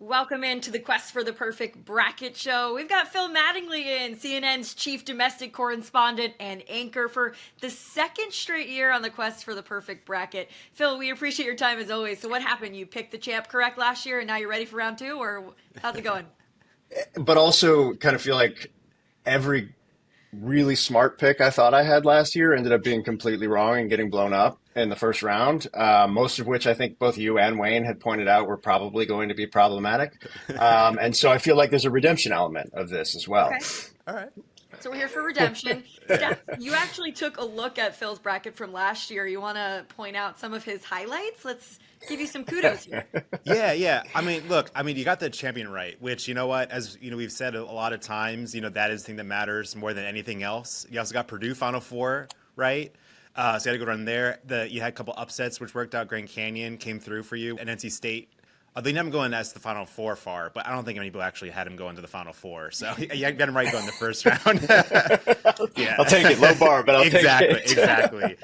Welcome into the Quest for the Perfect Bracket Show. We've got Phil Mattingly in, CNN's chief domestic correspondent and anchor for the second straight year on the Quest for the Perfect Bracket. Phil, we appreciate your time as always. So what happened? You picked the champ correct last year and now you're ready for round two, or how's it going? But also kind of feel like every really smart pick I thought I had last year ended up being completely wrong and getting blown up in the first round. Most of which I think both you and Wayne had pointed out were probably going to be problematic. And so I feel like there's a redemption element of this as well. Okay. All right. So we're here for redemption. Steph, you actually took a look at Phil's bracket from last year. You want to point out some of his highlights? Let's give you some kudos here. Yeah. I mean, look, you got the champion right, which, you know what, as you know, we've said a lot of times, that is the thing that matters more than anything else. You also got Purdue Final Four, right? So you had to go run there. You had a couple upsets, which worked out. Grand Canyon came through for you, and NC State. They never go in as the Final Four far, but I don't think many people actually had him go into the Final Four. So you got him right going the first round. Yeah, I'll take it. Low bar, but I'll exactly, take it. exactly.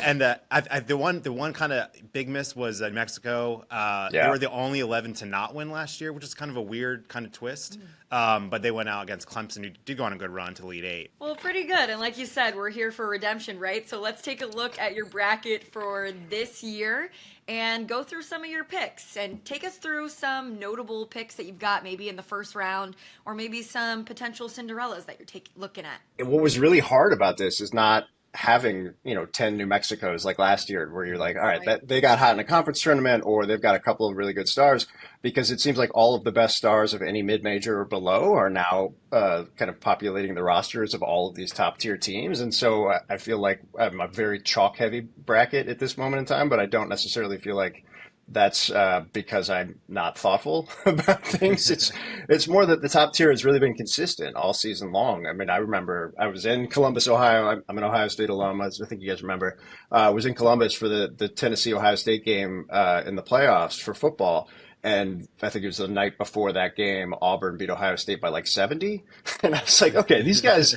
And the one kind of big miss was New Mexico. They were the only 11 to not win last year, which is kind of a weird kind of twist. But they went out against Clemson, who did go on a good run to the Elite Eight. Well, pretty good. And like you said, we're here for redemption, right? So let's take a look at your bracket for this year and go through some of your picks and take us through some notable picks that you've got maybe in the first round or maybe some potential Cinderellas that you're looking at. And what was really hard about this is not having 10 New Mexicos like last year, where you're like, all right, they got hot in a conference tournament, or they've got a couple of really good stars, because it seems like all of the best stars of any mid-major or below are now kind of populating the rosters of all of these top tier teams. And so I feel like I'm a very chalk heavy bracket at this moment in time, but I don't necessarily feel like that's because I'm not thoughtful about things. It's more that the top tier has really been consistent all season long. I mean, I remember I was in Columbus, Ohio. I'm an Ohio State alum, as I think you guys remember. I was in Columbus for the Tennessee-Ohio State game in the playoffs for football. And I think it was the night before that game, Auburn beat Ohio State by like 70. And I was like, okay, these guys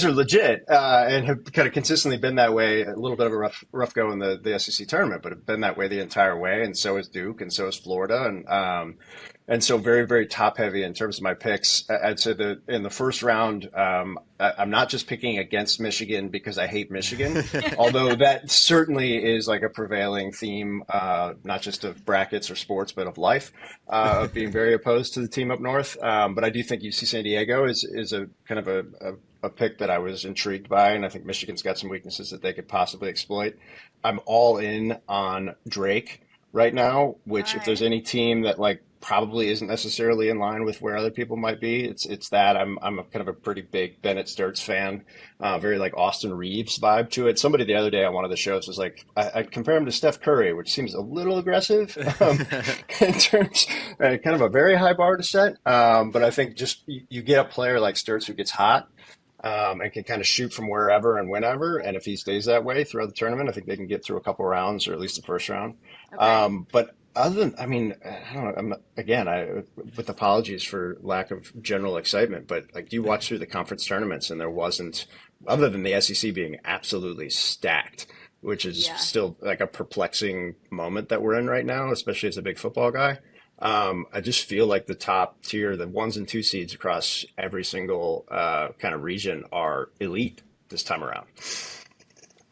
are legit and have kind of consistently been that way. A little bit of a rough go in the SEC tournament, but have been that way the entire way. And so is Duke, and so is Florida. And so very, very top heavy in terms of my picks. I'd say that in the first round, I'm not just picking against Michigan because I hate Michigan, although that certainly is like a prevailing theme, not just of brackets or sports, but of life, of being very opposed to the team up north. But I do think UC San Diego is a kind of a pick that I was intrigued by, and I think Michigan's got some weaknesses that they could possibly exploit. I'm all in on Drake right now, which if there's any team that like probably isn't necessarily in line with where other people might be, it's that. I'm a kind of a pretty big Bennett Sturts fan, very like Austin Reeves vibe to it. Somebody the other day on one of the shows was like, I'd compare him to Steph Curry, which seems a little aggressive in terms, kind of a very high bar to set. But I think just you get a player like Sturts who gets hot, and can kind of shoot from wherever and whenever. And if he stays that way throughout the tournament, I think they can get through a couple rounds, or at least the first round. Okay. But other than, I mean, I don't know, with apologies for lack of general excitement, but like you watch through the conference tournaments and there wasn't, other than the SEC being absolutely stacked, which is still like a perplexing moment that we're in right now, especially as a big football guy. I just feel like the top tier, the ones and two seeds across every single kind of region are elite this time around.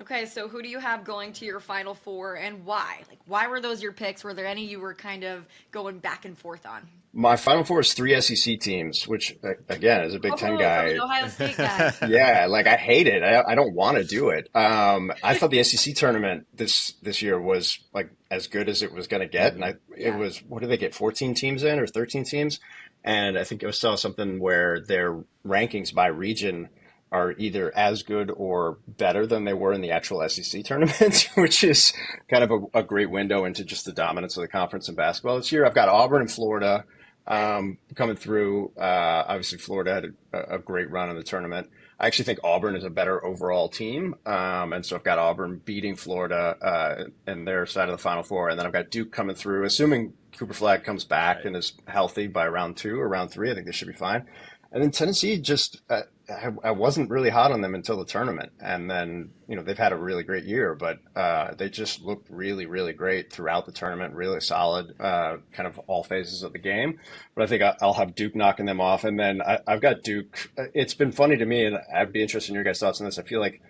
Okay, so who do you have going to your Final Four and why? Like, why were those your picks? Were there any you were kind of going back and forth on? My Final Four is 3 SEC teams, which, again, as a Big Ten guy, from an Ohio State guy. yeah, like I hate it. I don't want to do it. I thought the SEC tournament this year was like as good as it was going to get, and it was, what did they get, 14 teams in or 13 teams? And I think I saw something where their rankings by region are either as good or better than they were in the actual SEC tournament, which is kind of a great window into just the dominance of the conference in basketball this year. I've got Auburn and Florida coming through. Obviously, Florida had a great run in the tournament. I actually think Auburn is a better overall team. And so I've got Auburn beating Florida in their side of the Final Four. And then I've got Duke coming through, assuming Cooper Flag comes back and is healthy by round 2 or round 3. I think they should be fine. And then Tennessee just I wasn't really hot on them until the tournament, and then they've had a really great year, but they just looked really, really great throughout the tournament, really solid, kind of all phases of the game. But I think I'll have Duke knocking them off, and then I've got Duke. It's been funny to me, and I'd be interested in your guys' thoughts on this. I feel like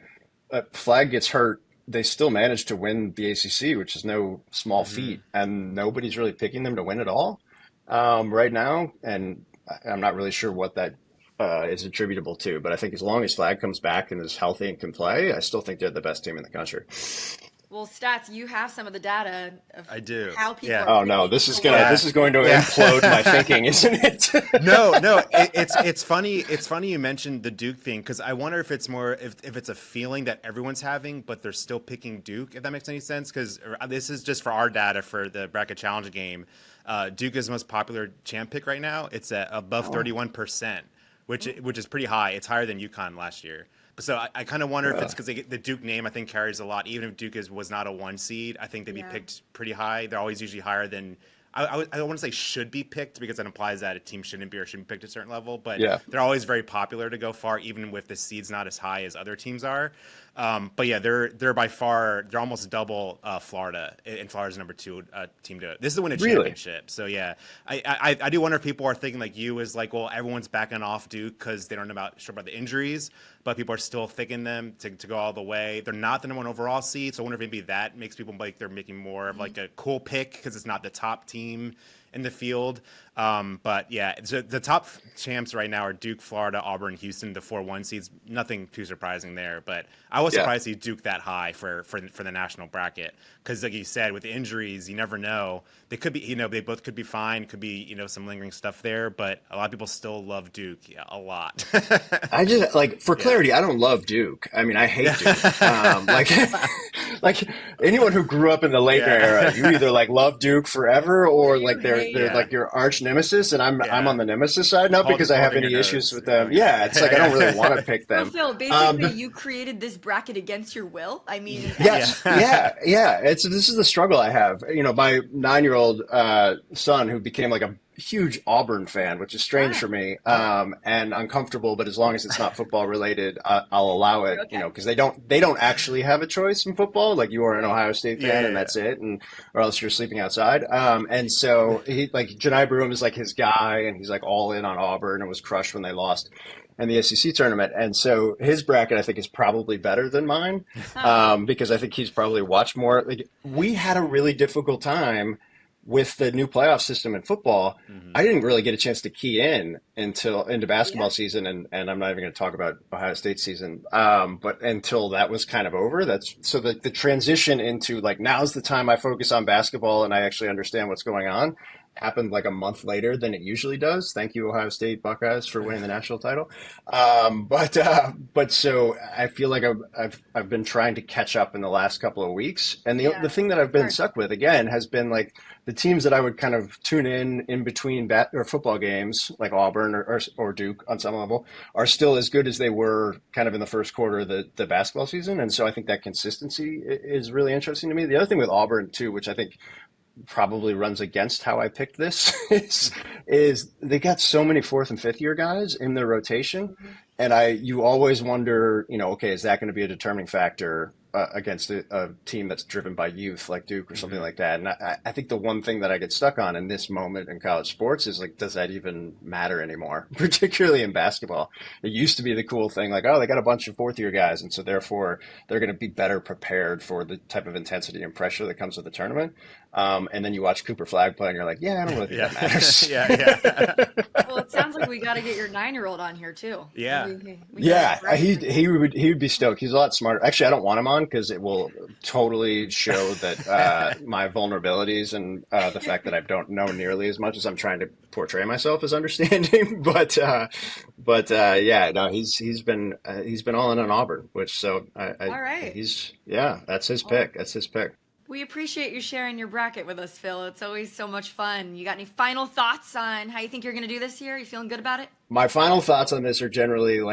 Flag gets hurt. They still managed to win the ACC, which is no small feat, and nobody's really picking them to win at all right now. And I'm not really sure what that is attributable to, but I think as long as Flag comes back and is healthy and can play, I still think they're the best team in the country. Well, Stats, you have some of the data of I do. how people Yeah. are Oh no, picking this is people. going to implode my thinking, isn't it? No, it's funny. It's funny you mentioned the Duke thing, because I wonder if it's more if it's a feeling that everyone's having, but they're still picking Duke. If that makes any sense, because this is just for our data for the bracket challenge game. Duke is the most popular champ pick right now. It's at above 31%, which is pretty high. It's higher than UConn last year. So I kind of wonder if it's because the Duke name, I think, carries a lot. Even if Duke was not a 1 seed, I think they'd be picked pretty high. They're always usually higher than I don't want to say should be picked, because that implies that a team shouldn't be or shouldn't be picked at a certain level. But they're always very popular to go far, even with the seeds not as high as other teams are. But yeah, they're by far, they're almost double Florida, and Florida's number 2 team to it. This is to win a championship. So yeah, I do wonder if people are thinking like you, is like, well, everyone's backing off Duke because they don't know sure about the injuries, but people are still thinking them to go all the way. They're not the number 1 overall seed, so I wonder if maybe that makes people like they're making more of like a cool pick because it's not the top team in the field. But yeah, so the top champs right now are Duke, Florida, Auburn, Houston, the 4-1 seeds. Nothing too surprising there, but I was surprised to see Duke that high for the national bracket, because like you said, with the injuries, you never know. They could be, they both could be fine, could be, some lingering stuff there, but a lot of people still love Duke a lot. I just for clarity, I don't love Duke. I mean, I hate Duke. Like anyone who grew up in the Laker era, you either love Duke forever or they're like your arch nemesis, and I'm on the nemesis side, not because I have any issues with them. Yeah, it's like I don't really want to pick them. Well, Phil, basically you created this bracket against your will. I mean, yes, yeah. This is the struggle I have. My 9-year-old son, who became like a huge Auburn fan, which is strange for me and uncomfortable. But as long as it's not football related, I'll allow it. Because they don't actually have a choice in football. Like, you are an Ohio State fan, and that's it, or else you're sleeping outside. And so he Janai Broom is like his guy, and he's like all in on Auburn and was crushed when they lost in the SEC tournament. And so his bracket, I think, is probably better than mine because I think he's probably watched more. Like, we had a really difficult time with the new playoff system in football. I didn't really get a chance to key into basketball season, and I'm not even going to talk about Ohio State season, but until that was kind of over. The transition into now's the time I focus on basketball and I actually understand what's going on happened like a month later than it usually does. Thank you, Ohio State Buckeyes, for winning the national title. But so I feel like I've been trying to catch up in the last couple of weeks, and the thing that I've been stuck with again has been like the teams that I would kind of tune in between or football games, like Auburn or Duke on some level, are still as good as they were kind of in the first quarter of the basketball season. And so I think that consistency is really interesting to me. The other thing with Auburn too, which I think probably runs against how I picked this, is they got so many 4th and 5th year guys in their rotation. And you always wonder, okay, is that going to be a determining factor against a team that's driven by youth like Duke or something like that? And I think the one thing that I get stuck on in this moment in college sports is does that even matter anymore? Particularly in basketball. It used to be the cool thing, they got a bunch of 4th year guys, and so therefore they're going to be better prepared for the type of intensity and pressure that comes with the tournament. And then you watch Cooper Flag play and you're like, I don't really think that matters. Well, it sounds like we got to get your 9-year-old on here too. He would be stoked. He's a lot smarter. Actually, I don't want him on because it will totally show that my vulnerabilities and the fact that I don't know nearly as much as I'm trying to portray myself as understanding. But he's been all in on Auburn, which all right. That's his pick. That's his pick. We appreciate you sharing your bracket with us, Phil. It's always so much fun. You got any final thoughts on how you think you're going to do this year? You feeling good about it? My final thoughts on this are generally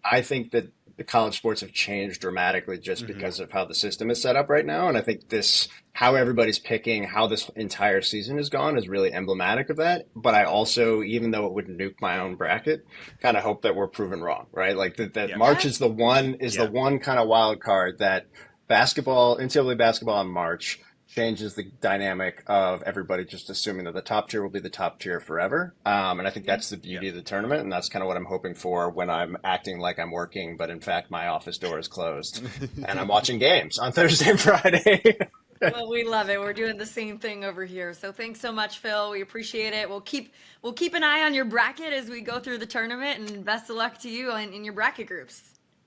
I think that the college sports have changed dramatically just because of how the system is set up right now. And I think how everybody's picking, how this entire season has gone is really emblematic of that. But I also, even though it would nuke my own bracket, kind of hope that we're proven wrong, right? Like that March is the one kind of wild card that NCAA basketball in March changes the dynamic of everybody just assuming that the top tier will be the top tier forever. And I think that's the beauty of the tournament. And that's kind of what I'm hoping for when I'm acting like I'm working, but in fact, my office door is closed and I'm watching games on Thursday and Friday. Well, we love it. We're doing the same thing over here. So thanks so much, Phil. We appreciate it. We'll keep an eye on your bracket as we go through the tournament, and best of luck to you in your bracket groups.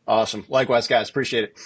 Awesome. Likewise, guys. Appreciate it.